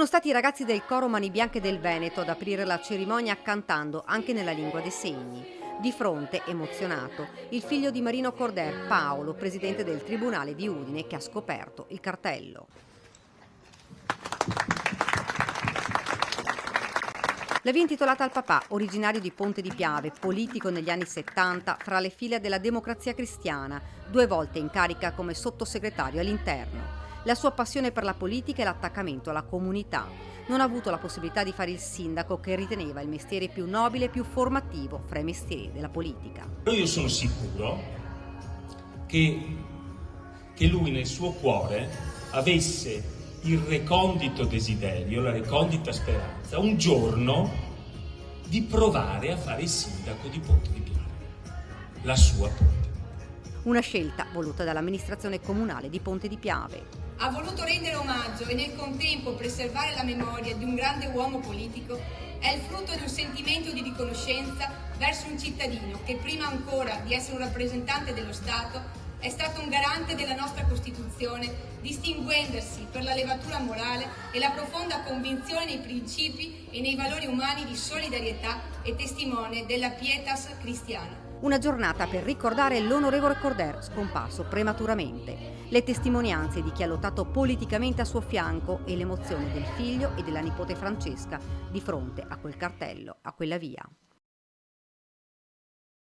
Sono stati i ragazzi del coro Mani Bianche del Veneto ad aprire la cerimonia cantando anche nella lingua dei segni. Di fronte, emozionato, il figlio di Marino Corder, Paolo, presidente del Tribunale di Udine, che ha scoperto il cartello. La via intitolata al papà, originario di Ponte di Piave, politico negli anni 70 fra le file della Democrazia Cristiana, 2 volte in carica come sottosegretario all'interno. La sua passione per la politica e l'attaccamento alla comunità. Non ha avuto la possibilità di fare il sindaco, che riteneva il mestiere più nobile e più formativo fra i mestieri della politica. Io sono sicuro che lui nel suo cuore avesse il recondito desiderio, la recondita speranza, un giorno di provare a fare il sindaco di Ponte di Piave, la sua Ponte. Una scelta voluta dall'amministrazione comunale di Ponte di Piave. Ha voluto rendere omaggio e nel contempo preservare la memoria di un grande uomo politico. È il frutto di un sentimento di riconoscenza verso un cittadino che, prima ancora di essere un rappresentante dello Stato, è stato un garante della nostra Costituzione, distinguendosi per la levatura morale e la profonda convinzione nei principi e nei valori umani di solidarietà e testimone della pietas cristiana. Una giornata per ricordare l'onorevole Corder, scomparso prematuramente, le testimonianze di chi ha lottato politicamente a suo fianco e l'emozione del figlio e della nipote Francesca di fronte a quel cartello, a quella via.